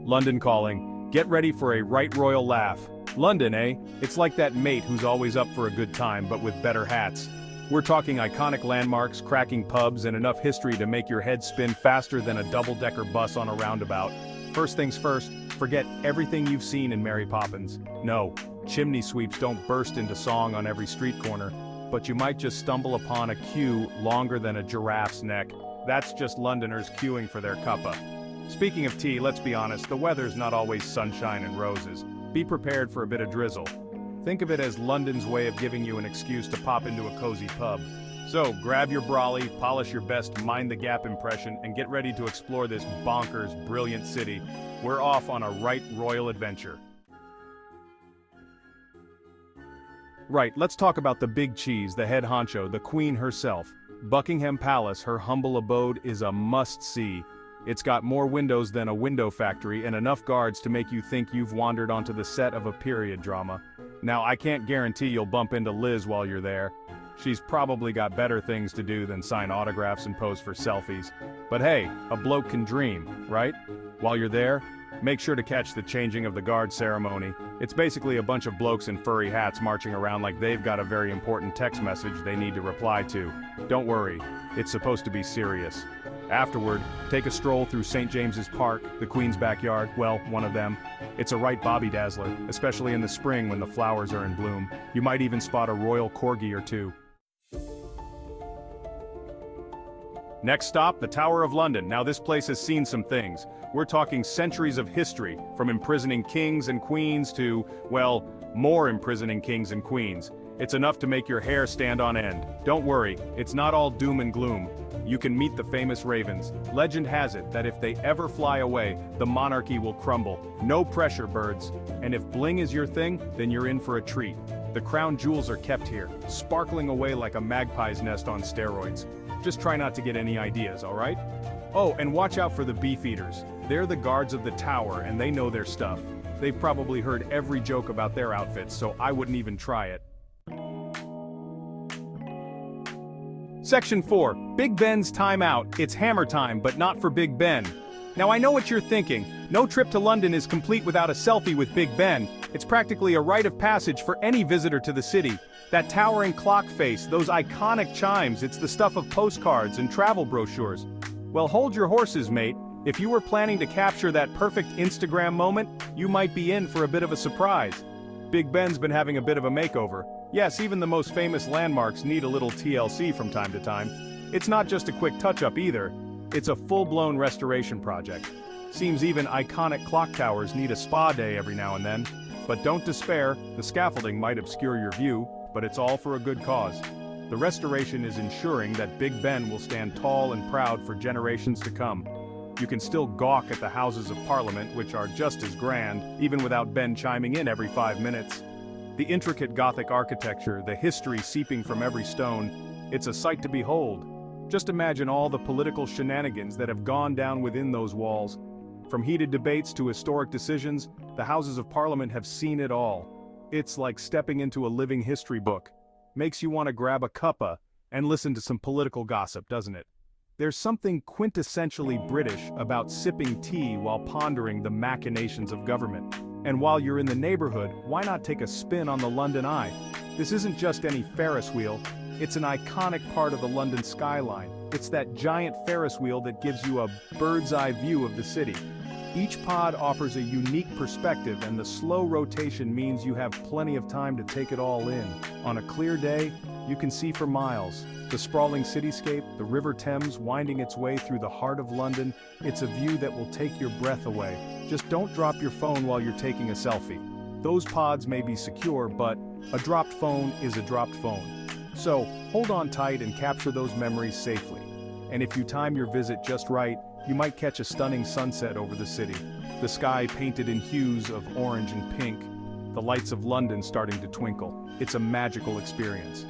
London calling. Get ready for a right royal laugh. London, eh? It's like that mate who's always up for a good time but with better hats. We're talking iconic landmarks, cracking pubs, and enough history to make your head spin faster than a double-decker bus on a roundabout. First things first, forget everything you've seen in Mary Poppins. No, chimney sweeps don't burst into song on every street corner, but you might just stumble upon a queue longer than a giraffe's neck. That's just Londoners queuing for their cuppa. Speaking of tea, let's be honest, the weather's not always sunshine and roses. Be prepared for a bit of drizzle. Think of it as London's way of giving you an excuse to pop into a cozy pub. So, grab your brolly, polish your best mind the gap impression, and get ready to explore this bonkers, brilliant city. We're off on a right royal adventure. Right, let's talk about the big cheese, the head honcho, the queen herself. Buckingham Palace, her humble abode, is a must-see. It's got more windows than a window factory and enough guards to make you think you've wandered onto the set of a period drama. Now, I can't guarantee you'll bump into Liz while you're there. She's probably got better things to do than sign autographs and pose for selfies. But hey, a bloke can dream, right? While you're there, make sure to catch the changing of the guard ceremony. It's basically a bunch of blokes in furry hats marching around like they've got a very important text message they need to reply to. Don't worry, it's supposed to be serious. Afterward, take a stroll through St. James's Park, the Queen's backyard, well, one of them. It's a right Bobby Dazzler, especially in the spring when the flowers are in bloom. You might even spot a royal corgi or two. Next stop, the Tower of London. Now this place has seen some things. We're talking centuries of history, from imprisoning kings and queens to, well, more imprisoning kings and queens. It's enough to make your hair stand on end. Don't worry, it's not all doom and gloom. You can meet the famous ravens. Legend has it that if they ever fly away, the monarchy will crumble. No pressure, birds. And if bling is your thing, then you're in for a treat. The crown jewels are kept here, sparkling away like a magpie's nest on steroids. Just try not to get any ideas, alright? Oh, and watch out for the beefeaters. They're the guards of the tower and they know their stuff. They've probably heard every joke about their outfits, so I wouldn't even try it. Section 4. Big Ben's time out. It's hammer time, but not for Big Ben. Now I know what you're thinking. No trip to London is complete without a selfie with Big Ben. It's practically a rite of passage for any visitor to the city. That towering clock face, those iconic chimes, it's the stuff of postcards and travel brochures. Well, hold your horses, mate. If you were planning to capture that perfect Instagram moment, you might be in for a bit of a surprise. Big Ben's been having a bit of a makeover. Yes, even the most famous landmarks need a little TLC from time to time. It's not just a quick touch-up either. It's a full-blown restoration project. Seems even iconic clock towers need a spa day every now and then. But don't despair, the scaffolding might obscure your view, but it's all for a good cause. The restoration is ensuring that Big Ben will stand tall and proud for generations to come. You can still gawk at the Houses of Parliament, which are just as grand, even without Ben chiming in every 5 minutes. The intricate Gothic architecture, the history seeping from every stone, it's a sight to behold. Just imagine all the political shenanigans that have gone down within those walls. From heated debates to historic decisions, the Houses of Parliament have seen it all. It's like stepping into a living history book. Makes you want to grab a cuppa and listen to some political gossip, doesn't it? There's something quintessentially British about sipping tea while pondering the machinations of government. And while you're in the neighborhood, why not take a spin on the London Eye? This isn't just any Ferris wheel, it's an iconic part of the London skyline. It's that giant Ferris wheel that gives you a bird's-eye view of the city. Each pod offers a unique perspective, and the slow rotation means you have plenty of time to take it all in. On a clear day, you can see for miles. The sprawling cityscape, the River Thames winding its way through the heart of London, it's a view that will take your breath away. Just don't drop your phone while you're taking a selfie. Those pods may be secure, but a dropped phone is a dropped phone. So, hold on tight and capture those memories safely. And if you time your visit just right, you might catch a stunning sunset over the city. The sky painted in hues of orange and pink, the lights of London starting to twinkle. It's a magical experience.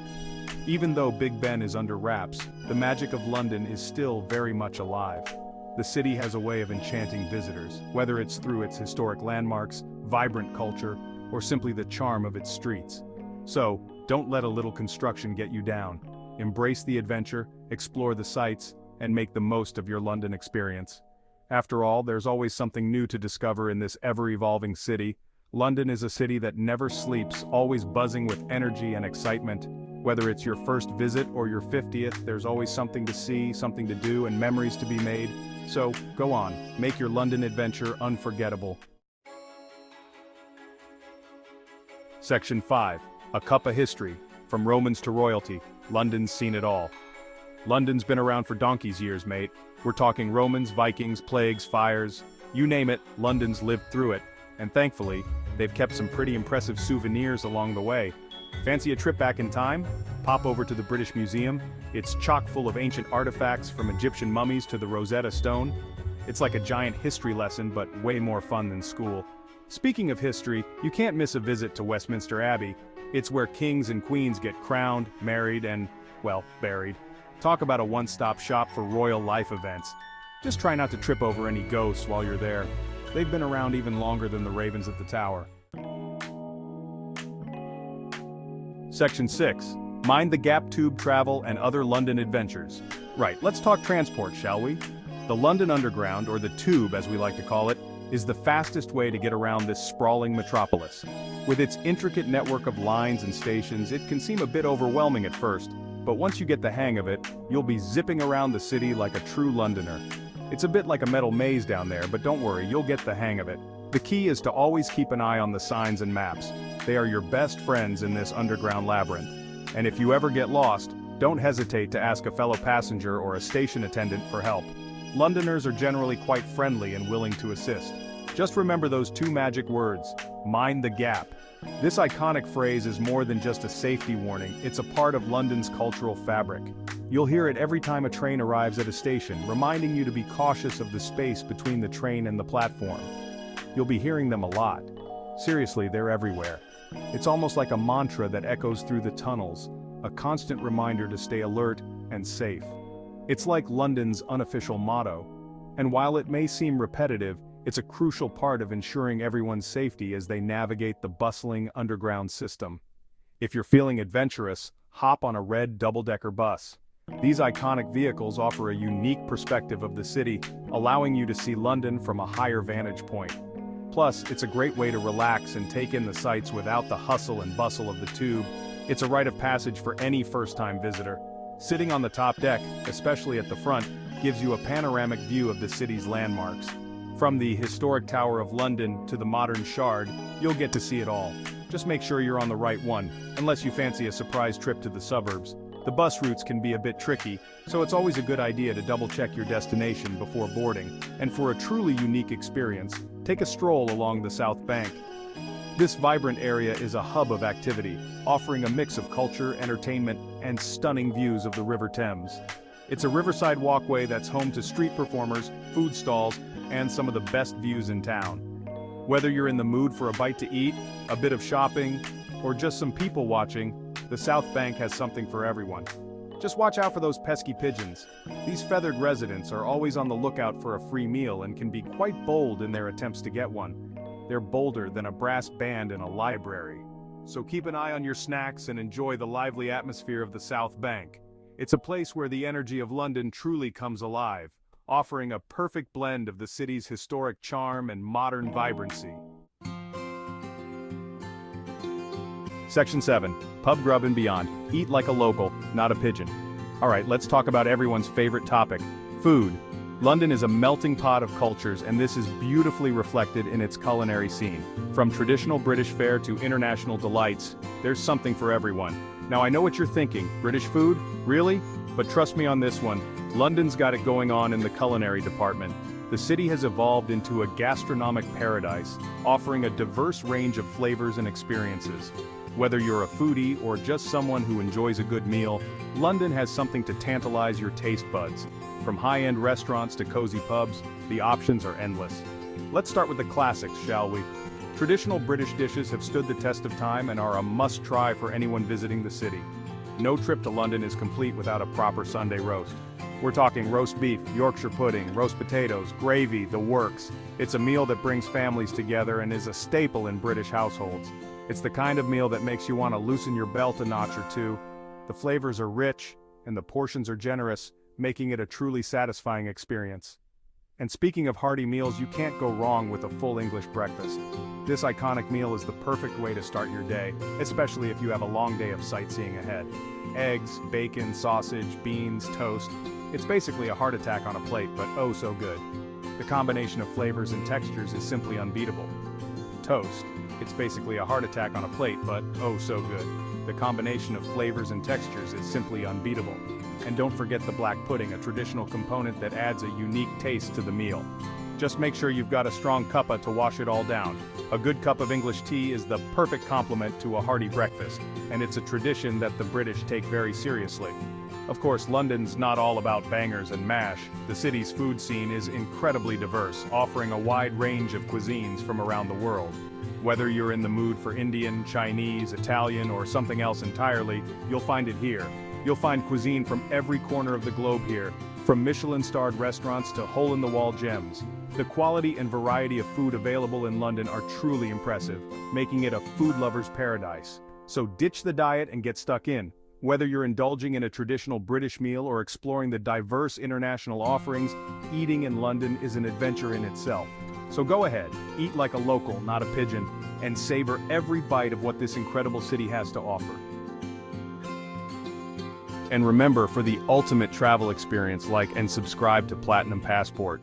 Even though Big Ben is under wraps, the magic of London is still very much alive. The city has a way of enchanting visitors, whether it's through its historic landmarks, vibrant culture, or simply the charm of its streets. So, don't let a little construction get you down. Embrace the adventure, explore the sights, and make the most of your London experience. After all, there's always something new to discover in this ever-evolving city. London is a city that never sleeps, always buzzing with energy and excitement. Whether it's your first visit or your 50th, there's always something to see, something to do, and memories to be made. So, go on, make your London adventure unforgettable. Section 5. A Cup of History. From Romans to royalty, London's seen it all. London's been around for donkey's years, mate. We're talking Romans, Vikings, plagues, fires. You name it, London's lived through it. And thankfully, they've kept some pretty impressive souvenirs along the way. Fancy a trip back in time? Pop over to the British Museum. It's chock full of ancient artifacts from Egyptian mummies to the Rosetta Stone. It's like a giant history lesson, but way more fun than school. Speaking of history, you can't miss a visit to Westminster Abbey. It's where kings and queens get crowned, married, and, well, buried. Talk about a one-stop shop for royal life events. Just try not to trip over any ghosts while you're there. They've been around even longer than the ravens at the tower. Section 6. Mind the Gap Tube travel and other London adventures. Right, let's talk transport, shall we? The London Underground, or the Tube as we like to call it, is the fastest way to get around this sprawling metropolis. With its intricate network of lines and stations, it can seem a bit overwhelming at first, but once you get the hang of it, you'll be zipping around the city like a true Londoner. It's a bit like a metal maze down there, but don't worry, you'll get the hang of it. The key is to always keep an eye on the signs and maps. They are your best friends in this underground labyrinth. And if you ever get lost, don't hesitate to ask a fellow passenger or a station attendant for help. Londoners are generally quite friendly and willing to assist. Just remember those two magic words, mind the gap. This iconic phrase is more than just a safety warning, it's a part of London's cultural fabric. You'll hear it every time a train arrives at a station, reminding you to be cautious of the space between the train and the platform. You'll be hearing them a lot. Seriously, they're everywhere. It's almost like a mantra that echoes through the tunnels, a constant reminder to stay alert and safe. It's like London's unofficial motto. And while it may seem repetitive, it's a crucial part of ensuring everyone's safety as they navigate the bustling underground system. If you're feeling adventurous, hop on a red double-decker bus. These iconic vehicles offer a unique perspective of the city, allowing you to see London from a higher vantage point. Plus, it's a great way to relax and take in the sights without the hustle and bustle of the tube. It's a rite of passage for any first-time visitor. Sitting on the top deck, especially at the front, gives you a panoramic view of the city's landmarks. From the historic Tower of London to the modern Shard, you'll get to see it all. Just make sure you're on the right one, unless you fancy a surprise trip to the suburbs. The bus routes can be a bit tricky, so it's always a good idea to double-check your destination before boarding. And for a truly unique experience, take a stroll along the South Bank. This vibrant area is a hub of activity, offering a mix of culture, entertainment, and stunning views of the River Thames. It's a riverside walkway that's home to street performers, food stalls, and some of the best views in town. Whether you're in the mood for a bite to eat, a bit of shopping, or just some people watching, the South Bank has something for everyone. Just watch out for those pesky pigeons. These feathered residents are always on the lookout for a free meal and can be quite bold in their attempts to get one. They're bolder than a brass band in a library. So keep an eye on your snacks and enjoy the lively atmosphere of the South Bank. It's a place where the energy of London truly comes alive, offering a perfect blend of the city's historic charm and modern vibrancy. Section 7. Pub grub and beyond. Eat like a local, not a pigeon. Alright, let's talk about everyone's favorite topic, food. London is a melting pot of cultures, and this is beautifully reflected in its culinary scene. From traditional British fare to international delights, there's something for everyone. Now I know what you're thinking, British food? Really? But trust me on this one, London's got it going on in the culinary department. The city has evolved into a gastronomic paradise, offering a diverse range of flavors and experiences. Whether you're a foodie or just someone who enjoys a good meal, London has something to tantalize your taste buds. From high-end restaurants to cozy pubs, the options are endless. Let's start with the classics, shall we? Traditional British dishes have stood the test of time and are a must-try for anyone visiting the city. No trip to London is complete without a proper Sunday roast. We're talking roast beef, Yorkshire pudding, roast potatoes, gravy, the works. It's a meal that brings families together and is a staple in British households. It's the kind of meal that makes you want to loosen your belt a notch or two. The flavors are rich, and the portions are generous, making it a truly satisfying experience. And speaking of hearty meals, you can't go wrong with a full English breakfast. This iconic meal is the perfect way to start your day, especially if you have a long day of sightseeing ahead. Eggs, bacon, sausage, beans, toast. It's basically a heart attack on a plate, but oh so good. The combination of flavors and textures is simply unbeatable. Toast. It's basically a heart attack on a plate, but oh so good. The combination of flavors and textures is simply unbeatable. And don't forget the black pudding, a traditional component that adds a unique taste to the meal. Just make sure you've got a strong cuppa to wash it all down. A good cup of English tea is the perfect complement to a hearty breakfast, and it's a tradition that the British take very seriously. Of course, London's not all about bangers and mash. The city's food scene is incredibly diverse, offering a wide range of cuisines from around the world. Whether you're in the mood for Indian, Chinese, Italian, or something else entirely, you'll find it here. You'll find cuisine from every corner of the globe here, from Michelin-starred restaurants to hole-in-the-wall gems. The quality and variety of food available in London are truly impressive, making it a food lover's paradise. So ditch the diet and get stuck in. Whether you're indulging in a traditional British meal or exploring the diverse international offerings, eating in London is an adventure in itself. So go ahead, eat like a local, not a pigeon, and savor every bite of what this incredible city has to offer. And remember, for the ultimate travel experience, like and subscribe to Platinum Passport.